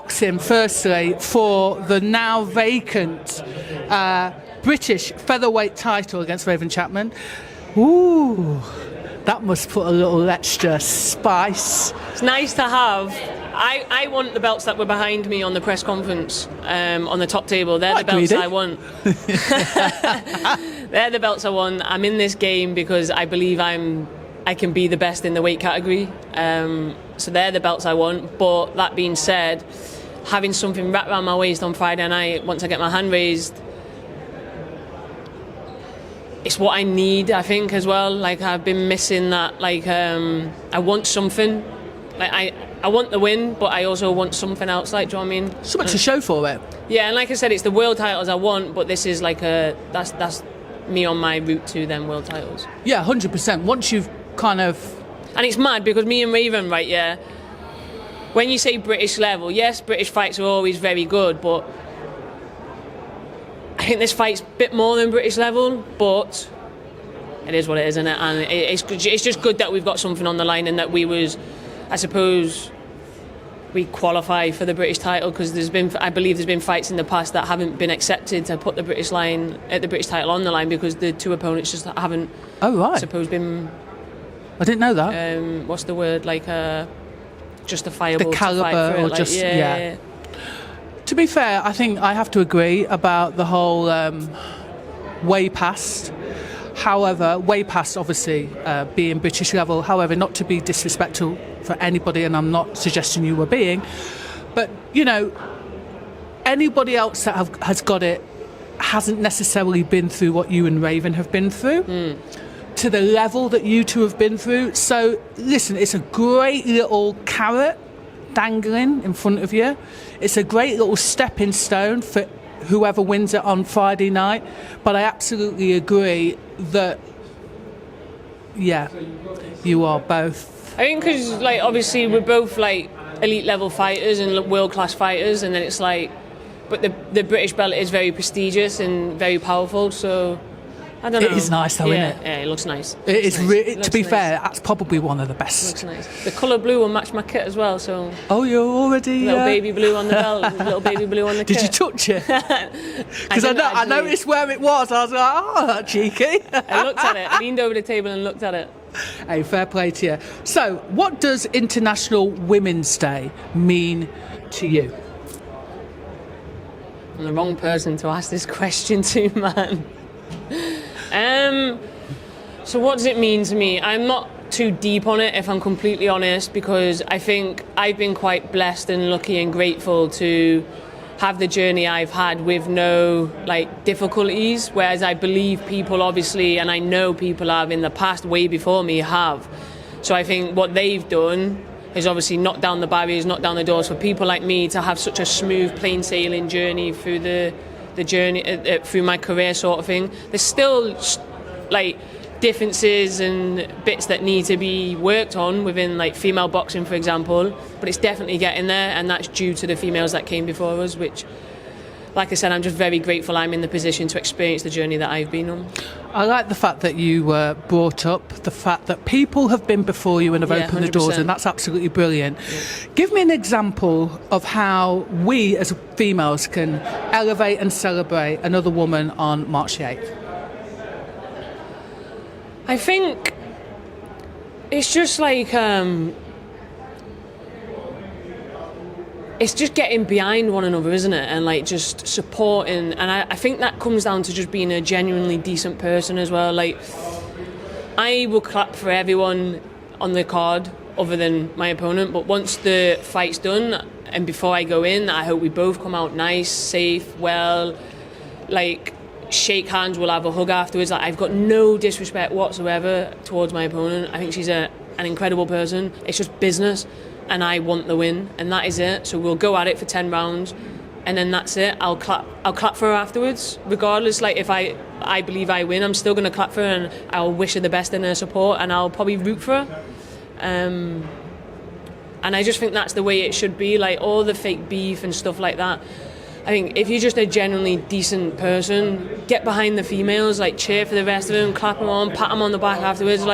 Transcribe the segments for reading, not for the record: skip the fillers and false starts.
boxing, firstly, for the now vacant British featherweight title against Raven Chapman. Ooh, that must put a little extra spice. It's nice to have. I want the belts that were behind me on the press conference, on the top table. They're the belts I want. They're the belts I want. I'm in this game because I believe I can be the best in the weight category. So they're the belts I want. But that being said, having something wrapped around my waist on Friday night, once I get my hand raised, it's what I need, I think, as well. Like, I've been missing that. Like, I want something. Like, I want the win, but I also want something else. Like, do you know what I mean? Something to show for it. Yeah, and like I said, it's the world titles I want, but this is like that's me on my route to them world titles. Yeah, 100%. Once you've kind of... And it's mad because me and Raven, right, yeah, when you say British level, yes, British fights are always very good, but I think this fight's a bit more than British level, but it is what it is, isn't it? And it's just good that we've got something on the line and that I suppose we qualify for the British title, because I believe there's been fights in the past that haven't been accepted to put the British title on the line because the two opponents just haven't. Oh right. I suppose been. I didn't know that. What's the word? Like justifiable. The caliber, to fight for it. or like, just yeah. To be fair, I think I have to agree about the whole way past. However, way past obviously being British level. However, not to be disrespectful for anybody, and I'm not suggesting you were being, but you know, anybody else that has got it hasn't necessarily been through what you and Raven have been through, to the level that you two have been through. So listen, it's a great little carrot dangling in front of you. It's a great little stepping stone for whoever wins it on Friday night. But I absolutely agree that, yeah, you are both. I think because, like, obviously we're both like elite level fighters and world class fighters, and then it's like, but the British belt is very prestigious and very powerful. So I don't know. It is nice though, isn't it? Yeah, it looks nice. It is nice. To be fair, that's probably one of the best. It looks nice. The colour blue will match my kit as well. So. Oh, you're already little baby blue on the belt, little baby blue on the kit. Did you touch it? Because I noticed where it was. I was like, oh, that's cheeky. I looked at it. I leaned over the table and looked at it. Hey, fair play to you. So, what does International Women's Day mean to you? I'm the wrong person to ask this question to, man. So what does it mean to me? I'm not too deep on it, if I'm completely honest, because I think I've been quite blessed and lucky and grateful to have the journey I've had with no difficulties, whereas I believe people obviously, and I know people have in the past way before me have. So I think what they've done is obviously knock down the barriers, knock down the doors for people like me to have such a smooth, plain sailing journey through the journey through my career, sort of thing. There's still differences and bits that need to be worked on within female boxing, for example, but it's definitely getting there, and that's due to the females that came before us, which, like I said, I'm just very grateful I'm in the position to experience the journey that I've been on. I like the fact that you brought up the fact that people have been before you and have opened 100%. the doors, and that's absolutely brilliant. Yeah. Give me an example of how we as females can elevate and celebrate another woman on March 8th. I think it's just it's just getting behind one another, isn't it? And just supporting. And I think that comes down to just being a genuinely decent person as well. I will clap for everyone on the card other than my opponent, but once the fight's done and before I go in, I hope we both come out nice, safe, well, shake hands, we'll have a hug afterwards. I've got no disrespect whatsoever towards my opponent. I think she's an incredible person. It's just business, and I want the win, and that is it. So we'll go at it for 10 rounds, and then that's it. I'll clap for her afterwards, regardless. If I believe I win, I'm still going to clap for her, and I'll wish her the best in her support, and I'll probably root for her. And I just think that's the way it should be. All the fake beef and stuff like that, I think if you're just a genuinely decent person, get behind the females, cheer for the rest of them, clap them on, pat them on the back afterwards.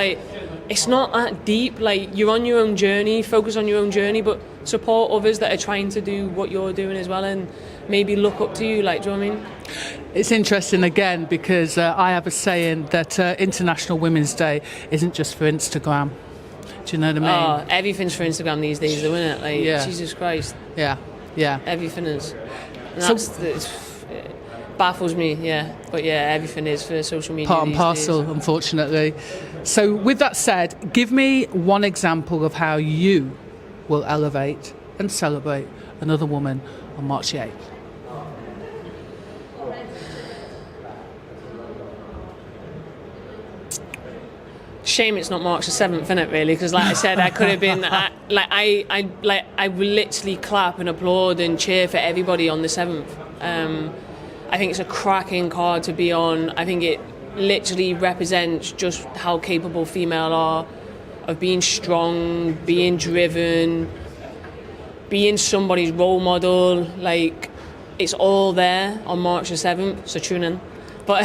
it's not that deep. Like, you're on your own journey, focus on your own journey, but support others that are trying to do what you're doing as well, and maybe look up to you. Like, do you know what I mean? It's interesting again because I have a saying that International Women's Day isn't just for Instagram. Do you know what I mean? Oh, everything's for Instagram these days, though, isn't it? Like, Jesus Christ. Yeah. Everything is. And it baffles me, yeah. But yeah, everything is for social media. Part and parcel, days. Unfortunately. So, with that said, give me one example of how you will elevate and celebrate another woman on March the 8th. Shame it's not March the 7th, isn't it, really? Because, like I said, I could have been... I will literally clap and applaud and cheer for everybody on the 7th. I think it's a cracking card to be on. I think it literally represents just how capable female are of being strong, being driven, being somebody's role model. Like, it's all there on March the 7th, so tune in. But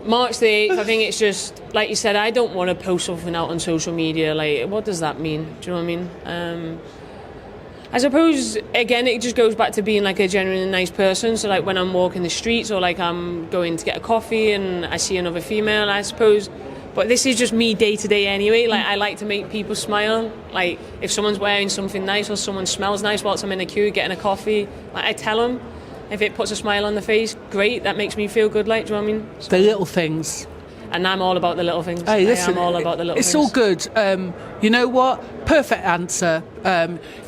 March the 8th, I think it's just, like you said, I don't want to post something out on social media. Like, what does that mean? Do you know what I mean? I suppose, again, it just goes back to being like a genuinely nice person. So like when I'm walking the streets or like I'm going to get a coffee and I see another female, I suppose. But this is just me day to day anyway. Like, I like to make people smile. Like, if someone's wearing something nice or someone smells nice whilst I'm in a queue getting a coffee, like, I tell them. If it puts a smile on the face, great. That makes me feel good. Like, do you know what I mean? So, the little things. And I'm all about the little things. Hey, listen, I am all about the little things. It's all good. You know what? Perfect answer.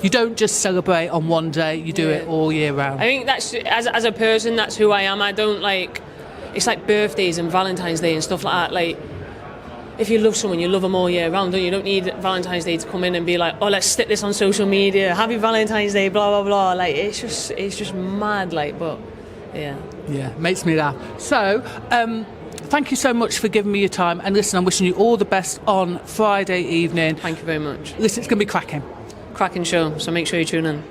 You don't just celebrate on one day. You do it all year round. I think that's, as a person, that's who I am. I don't like... It's like birthdays and Valentine's Day and stuff like that. Like, if you love someone, you love them all year round, don't you? You don't need Valentine's Day to come in and be like, oh, let's stick this on social media. Happy Valentine's Day, blah, blah, blah. Like, it's just mad, like, but, yeah. Yeah, makes me laugh. So, thank you so much for giving me your time. And listen, I'm wishing you all the best on Friday evening. Thank you very much. Listen, it's going to be cracking. Cracking show, so make sure you tune in.